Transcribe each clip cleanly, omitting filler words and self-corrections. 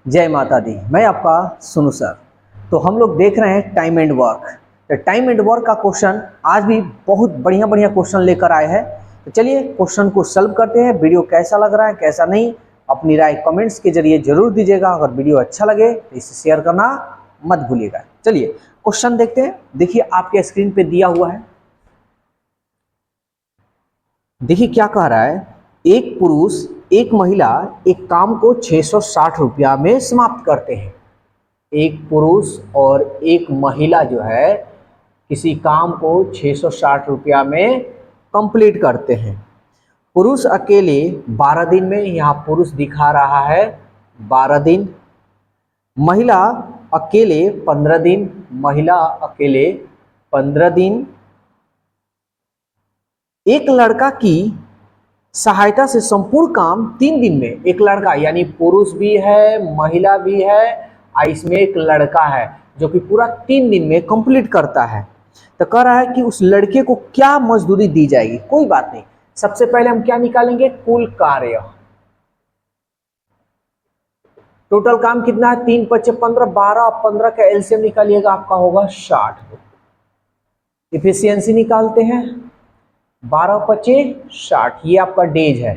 जय माता दी। मैं आपका सुनु सर। तो हम लोग देख रहे हैं टाइम एंड वर्क। तो टाइम एंड वर्क का क्वेश्चन आज भी बहुत बढ़िया बढ़िया क्वेश्चन लेकर आए हैं। तो चलिए क्वेश्चन को सॉल्व करते हैं। वीडियो कैसा लग रहा है कैसा नहीं अपनी राय कमेंट्स के जरिए जरूर दीजिएगा। अगर वीडियो अच्छा लगे तो इसे शेयर करना मत भूलिएगा। चलिए क्वेश्चन देखते हैं। देखिए आपके स्क्रीन पे दिया हुआ है। देखिए क्या कह रहा है, एक पुरुष एक महिला एक काम को 660 रुपया में समाप्त करते हैं। एक पुरुष और एक महिला जो है किसी काम को 660 रुपया में कंप्लीट करते हैं। पुरुष अकेले 12 दिन में, यहाँ पुरुष दिखा रहा है 12 दिन, महिला अकेले 15 दिन, महिला अकेले 15 दिन, एक लड़का की सहायता से संपूर्ण काम 3 दिन में, एक लड़का यानी पुरुष भी है महिला भी है और इसमें एक लड़का है जो कि पूरा 3 दिन में कंप्लीट करता है। तो कह रहा है कि उस लड़के को क्या मजदूरी दी जाएगी। कोई बात नहीं, सबसे पहले हम क्या निकालेंगे, कुल कार्य। टोटल काम कितना है, 3 × 5 = 15, 12 और 15 का एलसीएम निकालिएगा, आपका होगा 60। इफिशियंसी निकालते हैं, 12 × 5 = 60, ये आपका डेज है।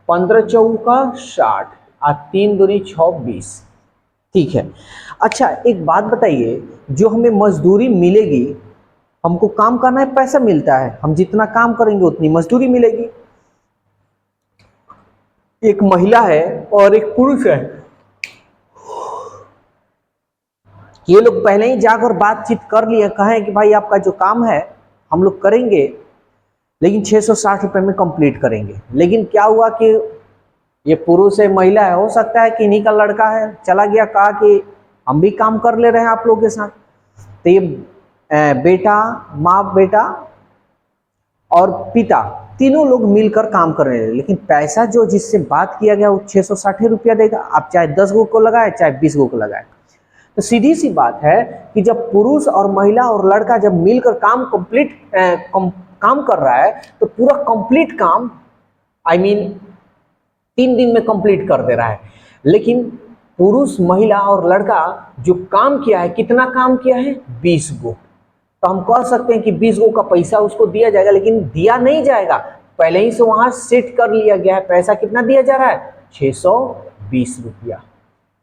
15 × 4 = 60 और 3 दूनी 6 = 20। ठीक है। अच्छा एक बात बताइए, जो हमें मजदूरी मिलेगी, हमको काम करना है पैसा मिलता है, हम जितना काम करेंगे उतनी मजदूरी मिलेगी। एक महिला है और एक पुरुष है, ये लोग पहले ही जाकर बातचीत कर लिए, कहें कि भाई आपका जो काम है हम लोग करेंगे लेकिन 660 रुपये में कंप्लीट करेंगे। लेकिन क्या हुआ कि ये पुरुष है महिला है, हो सकता है कि इन्हीं का लड़का है, चला गया, कहा कि हम भी काम कर ले रहे हैं आप लोगों के साथ। तो ये बेटा, माँ बेटा और पिता तीनों लोग मिलकर काम कर रहे हैं, लेकिन पैसा जो जिससे बात किया गया वो 660 रुपया देगा। आप चाहे 10 गो को लगाए चाहे 20 गो को लगाए। तो सीधी सी बात है कि जब पुरुष और महिला और लड़का जब मिलकर काम काम कर रहा है तो पूरा कंप्लीट काम I mean 3 दिन में कंप्लीट कर दे रहा है। लेकिन पुरुष महिला और लड़का जो काम किया है, कितना काम किया है, 20 गो। तो हम कह सकते हैं कि 20 गो का पैसा उसको दिया जाएगा, लेकिन दिया नहीं जाएगा, पहले ही से वहां सेट कर लिया गया है। पैसा कितना दिया जा रहा है, 620 रुपया,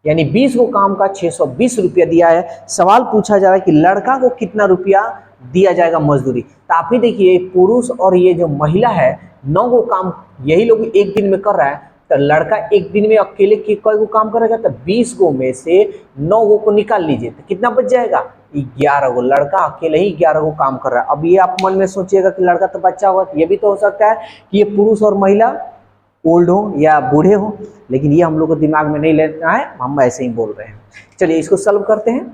यानी 20 गो काम का 620 रुपया दिया है। सवाल पूछा जा रहा है कि लड़का को कितना रुपया दिया जाएगा मजदूरी। तो आप ही देखिए, पुरुष और ये जो महिला है 9 गो काम यही लोग एक दिन में कर रहा है, तो लड़का एक दिन में अकेले कई गो काम करेगा, तो 20 गो में से 9 गो को निकाल लीजिए तो कितना बच जाएगा, 11 गो। लड़का अकेले ही 11 गो काम कर रहा है। अब ये आप मन में सोचिएगा कि लड़का तो बच्चा होगा, तो ये भी तो हो सकता है कि ये पुरुष और महिला ओल्ड हो या बूढ़े हो, लेकिन ये हम लोग को दिमाग में नहीं लेना है, हम ऐसे ही बोल रहे हैं। चलिए इसको सॉल्व करते हैं।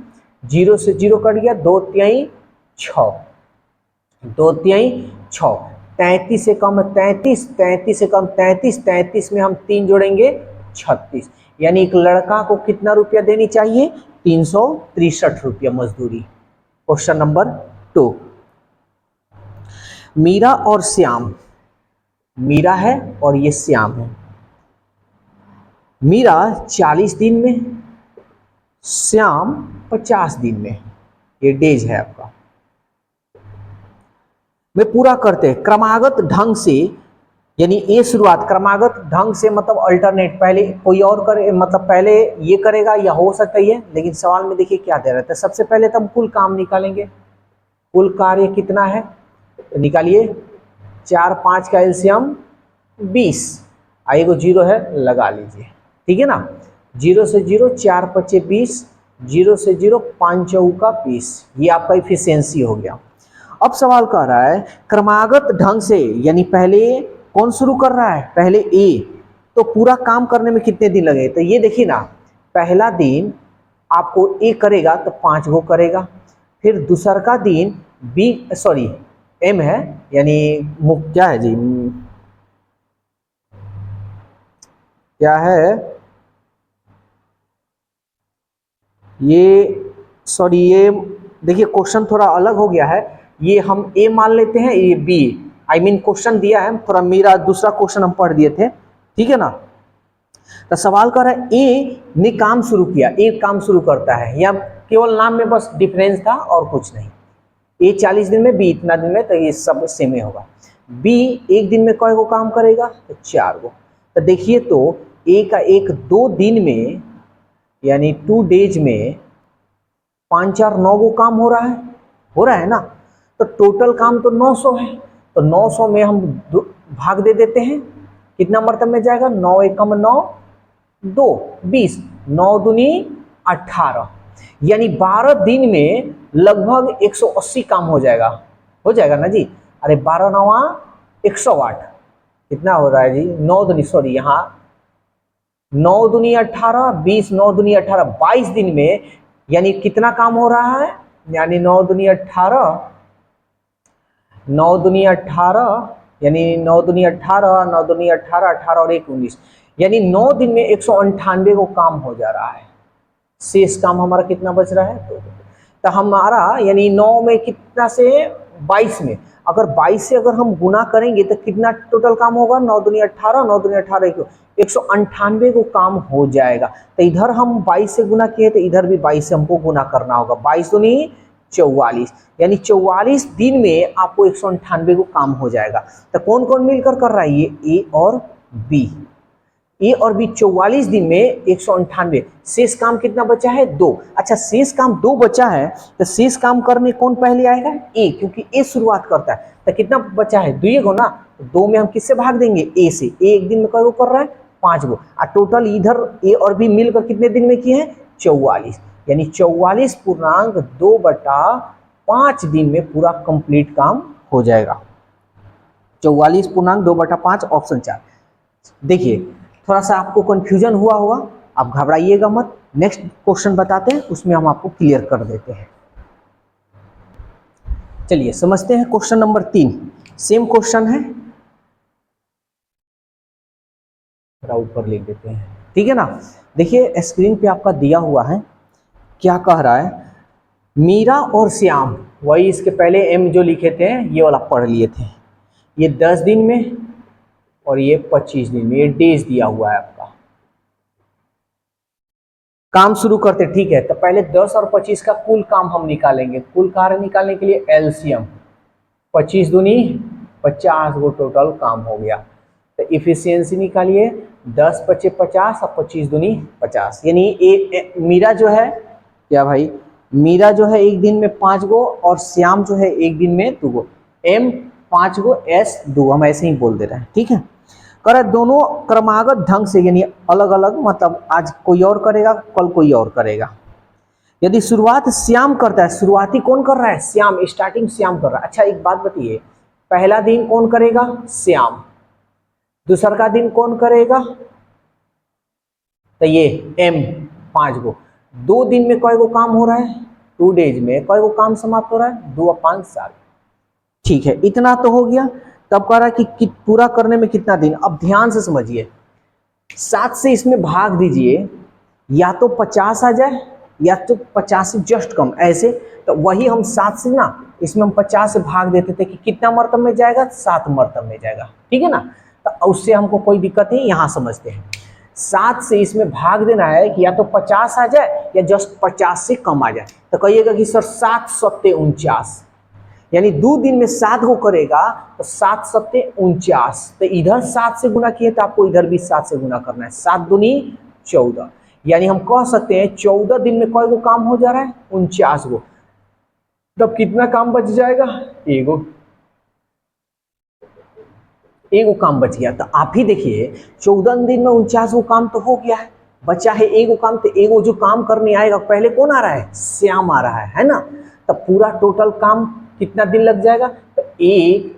0 से 0 कट गया, 2 तिहाई 6, 2 तिहाई 6, 33 से कम 33, 33 से कम 33, 33 में हम 3 जोड़ेंगे 36, यानी एक लड़का को कितना रुपया देनी चाहिए, 363 रुपया मजदूरी। क्वेश्चन नंबर 2, मीरा और श्याम, मीरा है और ये श्याम है। मीरा 40 दिन में, श्याम 50 दिन में, ये डेज है आपका। में पूरा करते हैं क्रमागत ढंग से, यानी ये शुरुआत क्रमागत ढंग से मतलब अल्टरनेट, पहले कोई और करे, मतलब पहले ये करेगा या हो सकता है ये, लेकिन सवाल में देखिए क्या दे रहा है। सबसे पहले तो हम कुल काम निकालेंगे, कुल कार्य कितना है तो निकालिए, 4 5 का एलसीएम 20, एगो 0 है लगा लीजिए, ठीक है ना। 0 से 0, 4 × 5 = 20, 0 से 0, 5 × 4 = 20, ये आपका इफिशियंसी हो गया। अब सवाल कह रहा है क्रमागत ढंग से, यानी पहले कौन शुरू कर रहा है, पहले ए, तो पूरा काम करने में कितने दिन लगे। तो ये देखिए ना, पहला दिन आपको ए करेगा तो 5 गो करेगा, फिर दूसरा का दिन बी सॉरी एम है, यानी क्या है जी, क्या है ये, सॉरी ये देखिए क्वेश्चन थोड़ा अलग हो गया है, ये हम ए मान लेते हैं, ये बी, I mean क्वेश्चन दिया है थोड़ा, मेरा दूसरा क्वेश्चन हम पढ़ दिए थे, ठीक है ना। तो सवाल कर रहा है ए ने काम शुरू किया, ए काम शुरू करता है, या केवल नाम में बस डिफरेंस था और कुछ नहीं। ए 40 दिन में, बी इतना दिन में, तो ये सब सेम ही होगा। बी एक दिन में कई गो काम करेगा, तो 4 गो। तो देखिए तो ए का एक 2 दिन में यानी 2 डेज में 5 4 9 गो काम हो रहा है ना। तो टोटल काम तो 900 है, तो 900 में हम भाग दे देते हैं, कितना मरतब में जाएगा, 9 एकम 9 2 20, 9 दूनी 18, यानी 12 दिन में लगभग 180 काम हो जाएगा ना जी। अरे 12 9 108, कितना हो रहा है जी, 9 दूनी, सॉरी यहाँ 9 दूनी 18, 20 9 दूनी 18, 22 दिन में यानी कितना काम हो रहा है, यानी 9 दूनी 18, 9 दूनी 18, यानी 9 दूनी 18, 9 दूनी 18, 18 और 1 19, यानी 9 दिन में 198 को काम हो जा रहा है। शेष काम हमारा कितना बच रहा है, तो हमारा यानी 9 में कितना से 22 में, अगर 22 से अगर हम गुना करेंगे तो कितना टोटल काम होगा, 9 दूनी 18, 9 दूनी 18 198 को काम हो जाएगा। तो इधर हम 22 से गुना किए तो इधर भी 22 से हमको गुना करना होगा, 22 दूनी 44, यानी 44 दिन में आपको 198 को काम हो जाएगा। तो कौन कौन मिलकर कर रहा है, ये ए और बी, ए और बी 44 दिन में 198, शेष काम कितना बचा है, 2। अच्छा शेष काम 2 बचा है, तो शेष काम करने कौन पहले आएगा, ए, क्योंकि ए शुरुआत करता है। तो कितना बचा है, 2 गो ना, तो 2 में हम किससे भाग देंगे, ए से। ए एक दिन में कई गो कर रहा है, 5 गो, और टोटल इधर ए और बी मिलकर कितने दिन में किए हैं, 44, यानी 44.2/5 दिन में पूरा कंप्लीट काम हो जाएगा। 44.2/5 ऑप्शन 4। देखिए थोड़ा सा आपको कंफ्यूजन हुआ होगा, आप घबराइएगा मत, नेक्स्ट क्वेश्चन बताते हैं, उसमें हम आपको क्लियर कर देते हैं। चलिए समझते हैं क्वेश्चन नंबर 3, सेम क्वेश्चन है, थोड़ा ऊपर लिख देते हैं, ठीक है ना। देखिए स्क्रीन पे आपका दिया हुआ है, क्या कह रहा है, मीरा और श्याम, वही इसके पहले एम जो लिखे थे ये वाला पढ़ लिए थे, ये 10 दिन में और ये 25 दिन में, ये डेज दिया हुआ है आपका। काम शुरू करते, ठीक है, तो पहले 10 और 25 का कुल काम हम निकालेंगे। कुल कार्य निकालने के लिए एलसीएम, 25 दूनी 50 गो टोटल काम हो गया। तो इफिशियंसी निकालिए, 10 × 5 = 50 और 25 दूनी 50, यानी मीरा जो है, क्या भाई, मीरा जो है एक दिन में 5 गो और श्याम जो है एक दिन में 2 गो, एम 5 गो, एस 2, हम ऐसे ही बोल दे रहे हैं, ठीक है। कर दोनों क्रमागत ढंग से, यानी अलग अलग, मतलब आज कोई और करेगा, कल कोई और करेगा। यदि शुरुआत श्याम करता है, शुरुआती कौन कर रहा है, श्याम, स्टार्टिंग श्याम कर रहा है। अच्छा एक बात बताइए, पहला दिन कौन करेगा, श्याम, दूसरा का दिन कौन करेगा, तो ये एम 5 गो, 2 दिन में कई गो काम हो रहा है, 2 डेज में कई गो काम समाप्त हो रहा है, 2 और 5 7, ठीक है, इतना तो हो गया। तब कह रहा है कि पूरा करने में कितना दिन। अब ध्यान से समझिए, 7 से इसमें भाग दीजिए, या तो 50 आ जाए या तो 50 से जस्ट कम, ऐसे। तो वही हम 7 से ना, इसमें हम 50 से भाग देते थे कि कितना मरतब में जाएगा, 7 मरतब में जाएगा, ठीक है ना। तो उससे हमको कोई दिक्कत नहीं, यहाँ समझते हैं। 7 से इसमें भाग देना है कि या तो 50 आ जाए या जस्ट 50 से कम आ जाए। तो कहिएगा कि सर 7 × 7 = 49, यानी 2 दिन में 7 को करेगा, तो 7 × 7 = 49। तो इधर 7 से गुना किए तो आपको इधर भी 7 से गुना करना है, 7 दूनी 14, यानी हम कह सकते हैं 14 दिन में कई गो काम हो जा रहा है, 49 गो। तब कितना काम बच जाएगा, एगो काम बच गया। तो आप ही देखिए 14 दिन में 49 गो काम तो हो गया है, बचा है एगो काम। तो एगो जो काम करने आएगा पहले कौन आ रहा है, श्याम आ रहा है ना। तो पूरा टोटल काम कितना दिन लग जाएगा, तो 1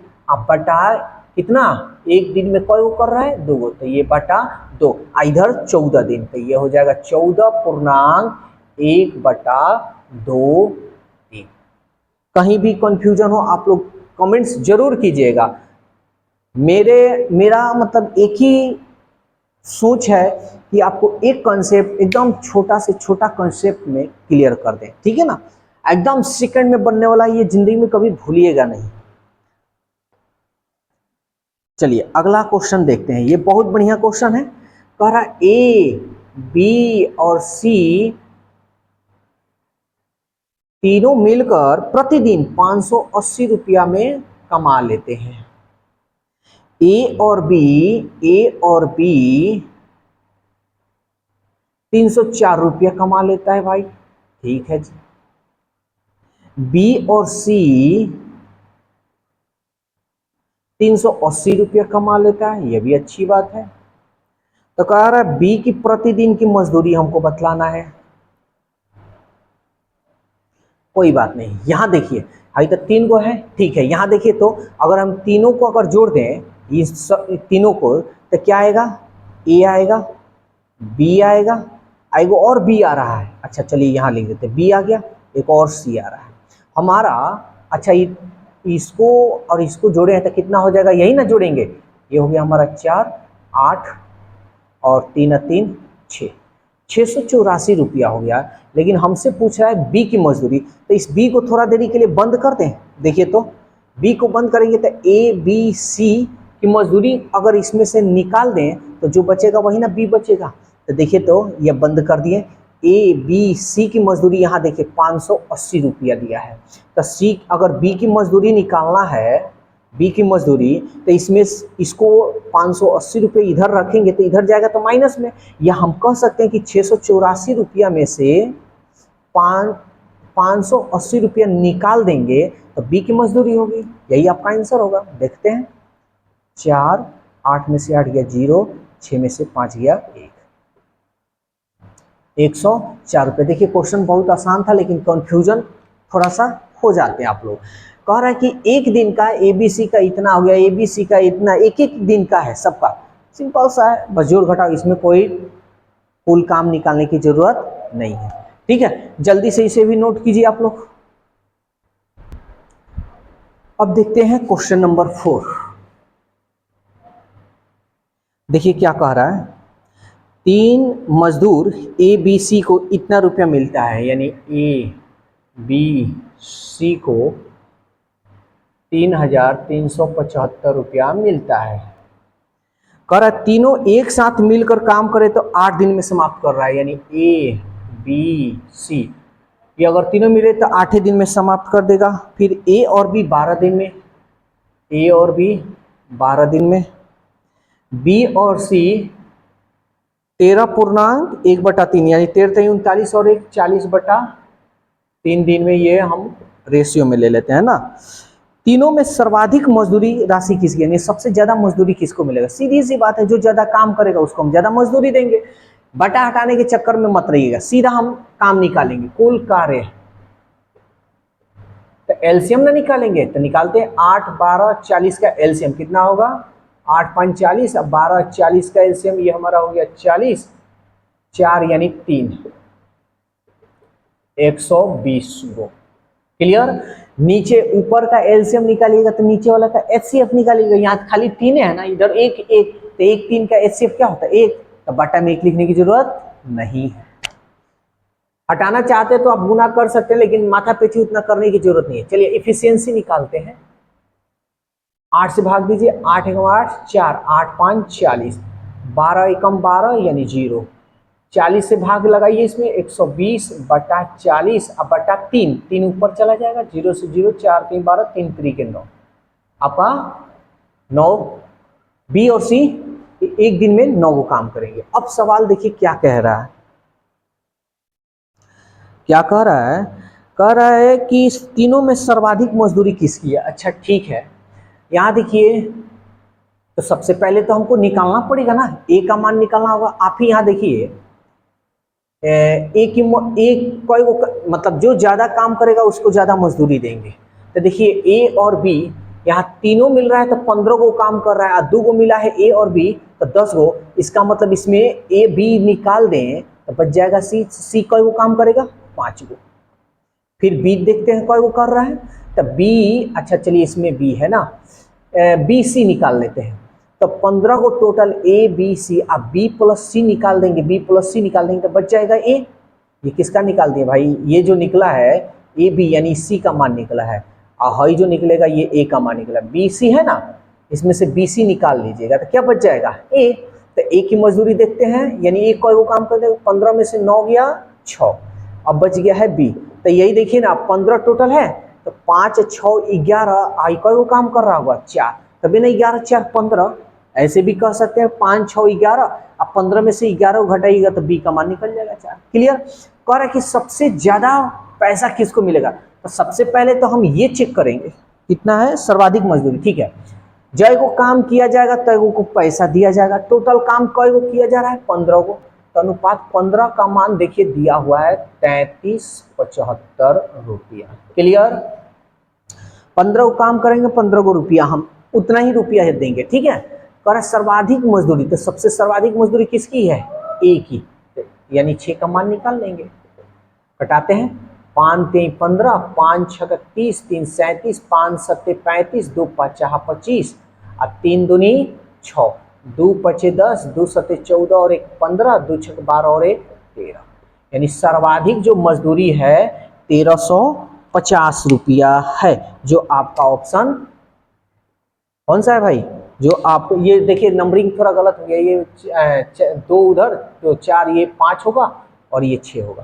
बटा कितना, 1 दिन में कई गो कर रहा है, 2 गो, तो ये बटा 2, इधर 14 दिन, तो ये हो जाएगा 14.1/2 दिन। कहीं भी कंफ्यूजन हो आप लोग कमेंट्स जरूर कीजिएगा। मेरा मतलब एक ही सोच है कि आपको एक कॉन्सेप्ट एकदम छोटा से छोटा कॉन्सेप्ट में क्लियर कर दें, ठीक है ना। एकदम सेकंड में बनने वाला, ये जिंदगी में कभी भूलिएगा नहीं। चलिए अगला क्वेश्चन देखते हैं, ये बहुत बढ़िया क्वेश्चन है। कह रहा ए, बी और सी तीनों मिलकर प्रतिदिन 580 रुपया में कमा लेते हैं। ए और बी 304 रुपया कमा लेता है भाई, ठीक है जी। बी और सी 380 रुपया कमा लेता है, यह भी अच्छी बात है। तो कह रहा है बी की प्रतिदिन की मजदूरी हमको बतलाना है। कोई बात नहीं, यहां देखिए अभी तक 3 को है, ठीक है। यहां देखिए तो अगर हम तीनों को अगर जोड़ दें इस तीनों को, तो क्या आएगा, ए आएगा, बी आएगा, आएगा और बी आ रहा है। अच्छा चलिए यहां लिख देते हैं, बी आ गया, एक और सी आ रहा है हमारा। अच्छा इसको और इसको जोड़े हैं तो कितना हो जाएगा, यही ना जोड़ेंगे, ये हो गया हमारा 4, 8 और 3 3 6, 684 रुपया हो गया। लेकिन हमसे पूछ रहा है बी की मजदूरी, तो इस बी को थोड़ा देरी के लिए बंद कर दें। देखिए तो बी को बंद करेंगे तो ए बी सी की मजदूरी अगर इसमें से निकाल दें तो जो बचेगा वही ना बी बचेगा। तो देखिए तो ये बंद कर दिए। ए बी सी की मजदूरी यहाँ देखिए 580 रुपया दिया है। तो सी अगर बी की मजदूरी निकालना है, बी की मजदूरी, तो इसमें इसको 580 रुपये इधर रखेंगे तो इधर जाएगा तो माइनस में, या हम कह सकते हैं कि 684 रुपया में से 580 रुपया निकाल देंगे तो बी की मजदूरी होगी। यही आपका आंसर होगा। देखते हैं, 4, 8 में से 8 गया 0, 6 में से 5 गया 1, 104 रुपये। देखिए क्वेश्चन बहुत आसान था लेकिन कंफ्यूजन थोड़ा सा हो जाते हैं आप लोग। कह रहा है कि एक दिन का एबीसी का इतना हो गया, एबीसी का इतना, एक एक दिन का है सबका, सिंपल सा है, बस जोड़ घटाओ, इसमें कोई कुल काम निकालने की जरूरत नहीं है। ठीक है, जल्दी से इसे भी नोट कीजिए आप लोग। अब देखते हैं क्वेश्चन नंबर 4। देखिए क्या कह रहा है, 3 मजदूर ए बी सी को इतना रुपया मिलता है, यानी ए बी सी को 3,375 रुपया मिलता है। कह रहा है तीनों एक साथ मिलकर काम करे तो 8 दिन में समाप्त कर रहा है, यानी ए बी सी ये अगर तीनों मिले तो 8 दिन में समाप्त कर देगा। फिर ए और बी 12 दिन में, ए और बी 12 दिन में, बी और सी 13.1/3 यानी 13 और 1 40/3 दिन में, ये हम रेशियो में ले लेते हैं ना। तीनों में सर्वाधिक मजदूरी राशि किसकी, यानी सबसे ज्यादा मजदूरी किसको मिलेगा। सीधी सी बात है, जो ज्यादा काम करेगा उसको हम ज्यादा मजदूरी देंगे। बटा हटाने के चक्कर में मत रहिएगा, सीधा हम काम निकालेंगे, कुल कार्य। तो एलसीएम ना निकालेंगे तो निकालते हैं 8, 12, 40 का एलसीएम कितना होगा, 8 5 40, अब 12 40 का एलसीएम ये हमारा हो गया 40, 4 यानी 3, 120 गो। क्लियर। नीचे ऊपर का एलसीएम निकालिएगा तो नीचे वाला का एचसीएफ निकालिएगा। यहाँ खाली 3 है ना, इधर 1 1, तो 1 3 का एचसीएफ क्या होता है 1, तो बटा में 1 लिखने की जरूरत नहीं है। हटाना चाहते तो आप गुना कर सकते हैं, लेकिन माथा पेची उतना करने की जरूरत नहीं है। चलिए इफिशियंसी निकालते हैं। 8 से भाग दीजिए, 8 1 8, 4, 8 5 40, 12 1 12 यानी 0, 40 से भाग लगाइए इसमें, 120/40, अब बटा 3, 3 ऊपर चला जाएगा, 0 से 0, 4 3 12, 3 3 के 9, आपका 9। बी और सी एक दिन में 9 को काम करेंगे। अब सवाल देखिए क्या कह रहा है, क्या कह रहा है, कह रहा है कि इस तीनों में सर्वाधिक मजदूरी किसकी है। अच्छा ठीक है, यहां देखिए तो सबसे पहले तो हमको निकालना पड़ेगा ना, ए का मान निकालना होगा। आप ही यहां देखिए एक कोई मतलब जो ज्यादा काम करेगा उसको ज्यादा मजदूरी देंगे। तो देखिए ए और बी यहाँ तीनों मिल रहा है तो 15 गो काम कर रहा है, और 2 गो मिला है ए और बी तो 10 गो। इसका मतलब इसमें ए बी निकाल दें तो बच जाएगा सी। सी कोई गो काम करेगा 5 गो। फिर बी देखते हैं कोई गो कर रहा है, तो बी, अच्छा चलिए इसमें बी है ना, बी सी निकाल लेते हैं। तो 15 को टोटल ए बी सी, अब बी प्लस सी निकाल देंगे, बी प्लस सी निकाल देंगे तो बच जाएगा ए। ये किसका निकाल दिए भाई, ये जो निकला है ए बी यानी सी का मान निकला है, और हई जो निकलेगा ये ए का मान निकला। बी सी है ना, इसमें से बी सी निकाल लीजिएगा तो क्या बच जाएगा ए। तो एक की मजदूरी देखते हैं, यानी एक कोई वो काम कर देगा, 15 में से 9 गया 6, अब बच गया है बी। तो यही देखिए ना 15 टोटल है, तो 5 6 11, आई कोई वो काम कर रहा होगा 4, तभी ना 11 4 15, ऐसे भी कह सकते हैं 5 6 11, अब 15 में से 11 घटाइएगा तो बी का मान निकल जाएगा 4। क्लियर। कह रहा है कि सबसे ज्यादा पैसा किसको मिलेगा, तो सबसे पहले तो हम ये चेक करेंगे कितना है सर्वाधिक मजदूरी। ठीक है, जय को काम किया जाएगा तय को पैसा दिया जाएगा। टोटल काम कई को किया जा रहा है 15 को, तो अनुपात 15 का मान देखिए दिया हुआ है 3375 रुपया। क्लियर। 15 को काम करेंगे 15 को रुपया, हम उतना ही रुपया देंगे। ठीक है। कर सर्वाधिक मजदूरी, तो सबसे सर्वाधिक मजदूरी किसकी है, ए की, यानी 6 का मान निकाल लेंगे। कटाते हैं, 5 3 15, 5 6 30, 3 37, 5 7 35, 2 5 25, और 3 दूनी 6, 2 5 10, 2 7 14 और 1 15, 2 6 12 और 1 13, यानी सर्वाधिक जो मजदूरी है 1350 रुपया है, जो आपका ऑप्शन कौन सा है भाई, जो आपको ये देखिए नंबरिंग थोड़ा गलत हो गया, ये 2 उधर तो 4, ये 5 होगा और ये 6 होगा,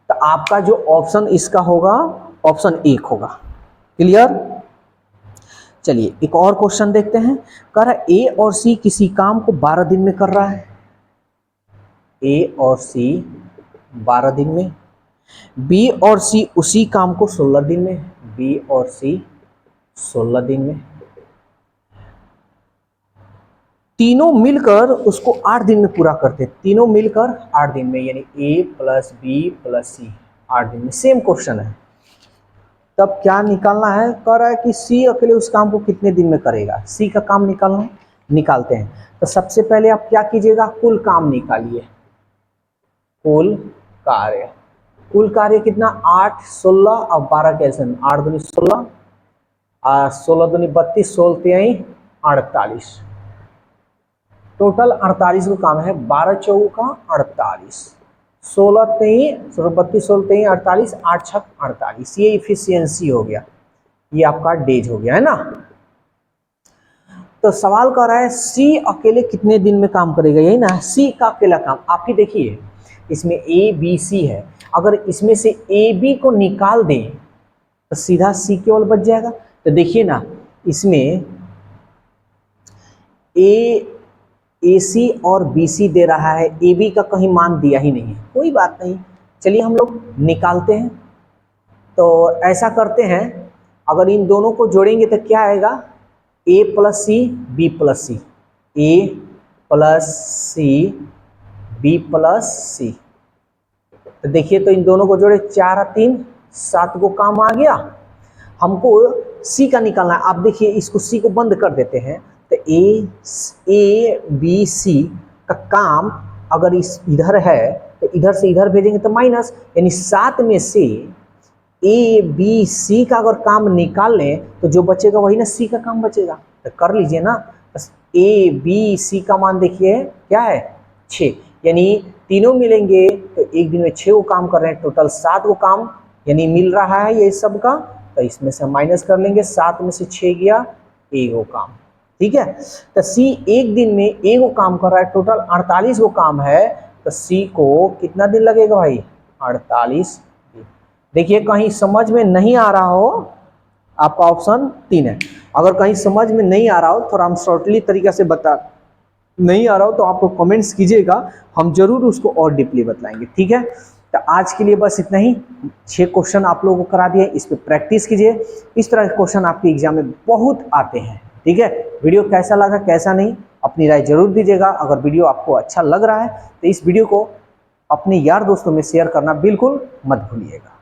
तो आपका जो ऑप्शन इसका होगा ऑप्शन 1 होगा। क्लियर। चलिए एक और क्वेश्चन देखते हैं। कह रहा है ए और सी किसी काम को 12 दिन में कर रहा है, ए और सी 12 दिन में, बी और सी उसी काम को 16 दिन में, बी और सी 16 दिन में, तीनों मिलकर उसको 8 दिन में पूरा करते, तीनों मिलकर 8 दिन में, यानी ए प्लस बी प्लस सी 8 दिन में। सेम क्वेश्चन है, तब क्या निकालना है। कह रहा है कि सी अकेले उस काम को कितने दिन में करेगा, सी का काम निकालना है, निकालते हैं। तो सबसे पहले आप क्या कीजिएगा, कुल काम निकालिए, कुल कार्य, कुल कार्य कितना 8 16 और 12 कैसे, 8 दूनी 16, 16 दूनी 32, 16 3 48, टोटल 48 को काम है, 12 चौक का 48, 16 3 32, 16 3 48, 8 6 48, ये इफिशियंसी हो गया, ये आपका डेज हो गया है ना। तो सवाल कर रहा है सी अकेले कितने दिन में काम करेगा, यही ना, सी का अकेला काम। आप ही देखिए इसमें ए बी सी है, अगर इसमें से ए बी को निकाल दें तो सीधा सी केवल बच जाएगा। तो देखिए ना इसमें ए सी और बी सी दे रहा है, ए बी का कहीं मान दिया ही नहीं है, कोई बात नहीं, चलिए हम लोग निकालते हैं। तो ऐसा करते हैं, अगर इन दोनों को जोड़ेंगे तो क्या आएगा, ए प्लस सी बी प्लस सी, ए प्लस सी बी प्लस सी। तो देखिए तो इन दोनों को जोड़े 4 और 3 7 को काम आ गया, हमको सी का निकालना है। आप देखिए इसको सी को बंद कर देते हैं, तो ए बी सी का काम अगर इस इधर है तो इधर से इधर भेजेंगे तो माइनस, यानी 7 में से ए बी सी का अगर काम निकाल लें तो जो बचेगा वही ना सी का काम बचेगा। तो कर लीजिए ना, बस ए बी सी का मान देखिए क्या है 6, यानी तीनों मिलेंगे तो एक दिन में 6 को काम कर रहे हैं, टोटल 7 को काम यानी मिल रहा है ये सब का, तो इसमें से माइनस कर लेंगे, 7 में से 6 गया ए को काम। ठीक है, तो सी एक दिन में ए को काम कर रहा है, टोटल 48 को काम है, तो सी को कितना दिन लगेगा भाई 48 दिन। देखिए कहीं समझ में नहीं आ रहा हो, आपका ऑप्शन 3 है। अगर कहीं समझ में नहीं आ रहा हो, थोड़ा हम शॉर्टली तरीका से बता नहीं आ रहा हो तो आप लोग कमेंट्स कीजिएगा, हम जरूर उसको और डीपली बताएंगे। ठीक है, तो आज के लिए बस इतना ही, 6 क्वेश्चन आप लोगों को करा दिए, इस पर प्रैक्टिस कीजिए, इस तरह के क्वेश्चन आपके एग्जाम में बहुत आते हैं। ठीक है, वीडियो कैसा लगा कैसा नहीं अपनी राय जरूर दीजिएगा। अगर वीडियो आपको अच्छा लग रहा है तो इस वीडियो को अपने यार दोस्तों में शेयर करना बिल्कुल मत भूलिएगा।